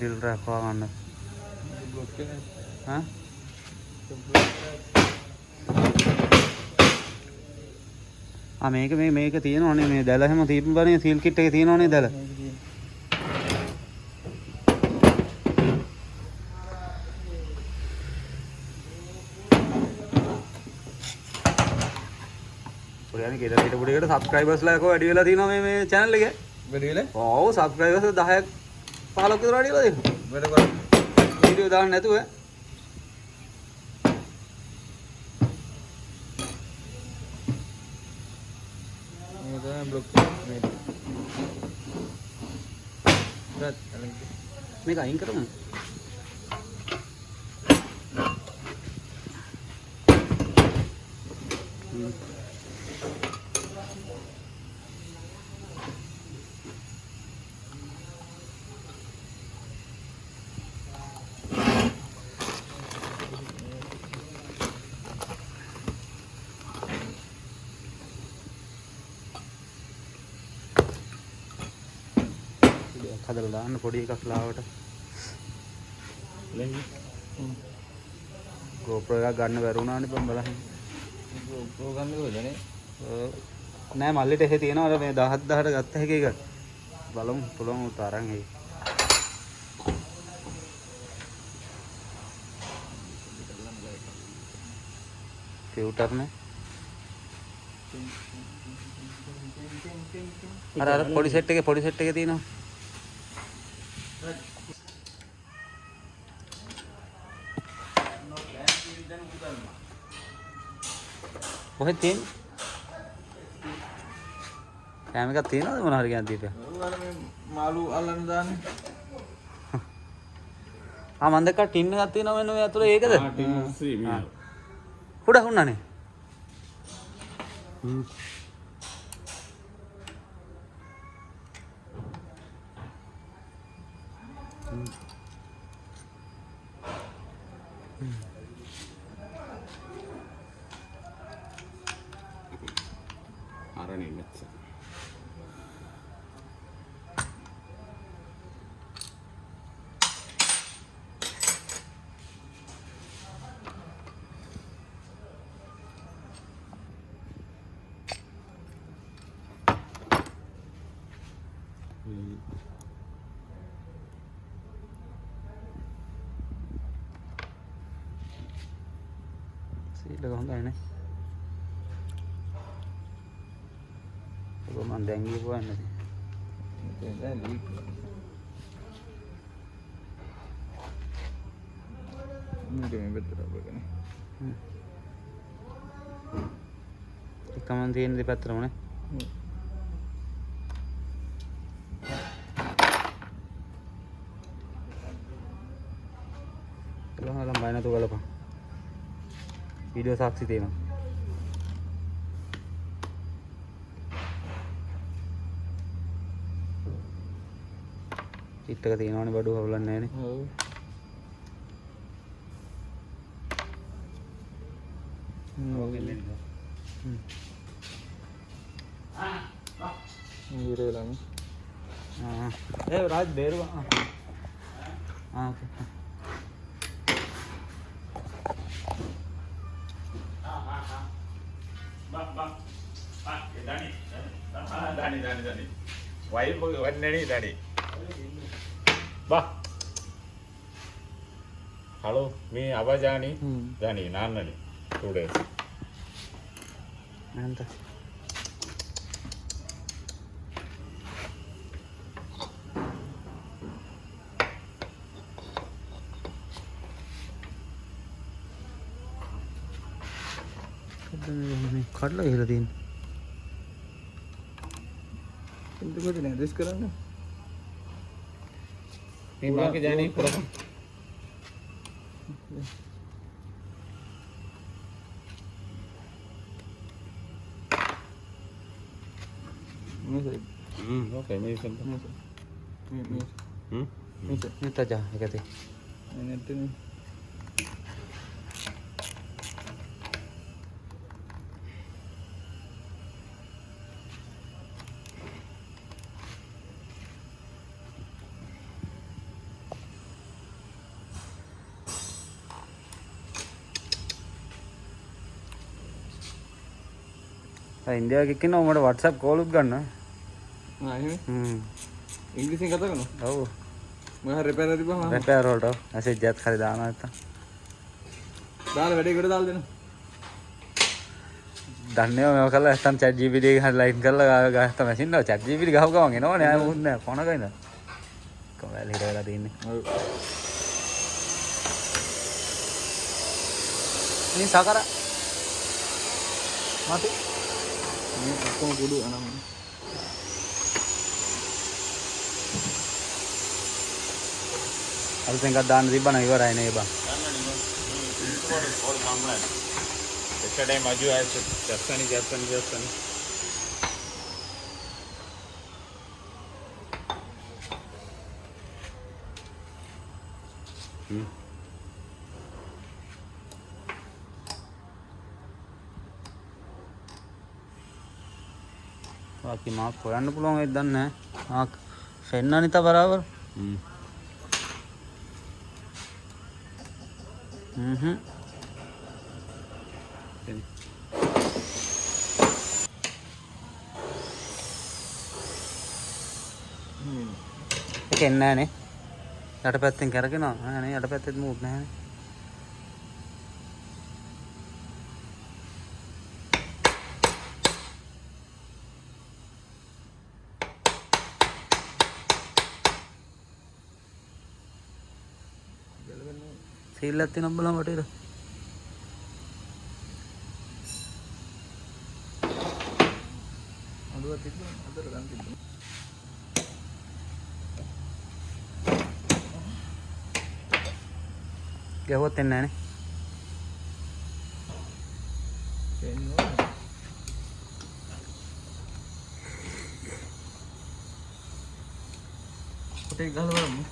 ෆිල්ටරයක් හොයාගන්න. හා? මේක තියෙනවනේ මේ දැල හැම තිබ්බනේ සීල් කිට් එකේ තියෙනවනේ දැල. ඔයානේ කියලා හිටපු දෙකට සබ්ස්ක්‍රයිබර්ස්ලා කො වැඩි වෙලා තියෙනවා මේ channel එකේ. වැඩි වෙලා? ඔව් සබ්ස්ක්‍රයිබර්ස් 10ක් 15ක් විතර වැඩි වෙලා තියෙනවා. වැඩ කරා. වීඩියෝ දාන්න නැතුව මේක අයින් කරමු. හදලා දාන්න පොඩි එකක් ලාවට. GoPro එකක් ගන්න බැරි වුණානේ බම් බලන්න. GoPro ගන්න ඕනේ. නෑ මල්ලිට එහෙ තියෙනවා මේ 17000ට ගත්ත හැකි එක. බලමු පුළුවන් උට අරන් එයි. ෆිල්ටර් නේ. අර පොඩි සෙට් එකේ තියෙනවා. කොහෙද තියෙන්නේ? කැම එකක් තියෙනවද මොන හරි ගන්න දීපේ? ඔයාලා මේ මාළු අල්ලන්න දාන්නේ. මන් දැක්කා ටින් එකක් තියෙනවා මෙන්න මේ අතුලේ ඒකද? ටින් ස්ත්‍රී මේ. උඩ හුන්නනේ. Arani metsa. Sila hondai ne. Kalau mandangi bukan nanti. Tidak leak. Ini dia betul apa kan? Kamu nanti di patron mana? Kalau malam banyak tu kalau apa? Video saksi tema. Chit එක තියෙනවනේ බඩුව හවුලන්නේ නැහනේ. ඔව්. ඕකෙන් දෙන්න. ඉරේලම. රාජ් බේරුවා. ඕකේ. Dani. Wife warna ni Dani. Bah. Halo, me Abah Jani. Dani, Nana ni. 2 days. Mantap. කඩලා ගිහලා තියෙන්නේ. එතකොට නෑ රිස්ක් කරන්න. මේ මාගේ ජානේ පුරපන්. Okey, ni sampai. Ini saja kata. Ini tu ni. ඉන්දියාව කික්කින උඹට WhatsApp කෝල් උත් ගන්න. ආ එහෙම හ්ම්. ඉංග්‍රීසියෙන් කතා කරනවා. ඔව්. මම රිපෙයාර් තිබ්බම රෙපෙයාර් වලට මැසේජ් එකක් හරි දානවා නැත්තම්. දාලා වැඩේ කර දාලා දෙනවා. දන්නේ මේව කරලා නැත්තම් chat gpt එක හරි ලයින් කරලා ගහත මැෂින් එක chat gpt ගහව ගමන් එනවනේ ආයෙ මොකුත් නෑ ෆෝන එකේ ඉඳන් කොහොමද හිර වෙලා තින්නේ ඔව්. මේ සකර මත මේ ඔක්කොම කුඩු අනම් අලුතෙන් එකක් දාන්න තිබ්බනම් ඉවරයි නේ බං Yesterday Maju has just बाकी मार्क හොයන්න පුළුවන් ඒක දන්නේ නැහැ මාක් ෆෙන්න අනිත බරාබර ඒක එන්නේ නැහනේ යට පැත්තෙන් කරගෙනවා නෑ යට පැත්තෙත් මූට් නැහනේ සීල් එකක් තියෙනවා බලන්න වටේට අඩුවක් තිබ්බා අතර ගන්න තිබ්බා. ගැහුවත් එන්නේ නැහනේ එන්නේ පොටේ ගහලා බලමු.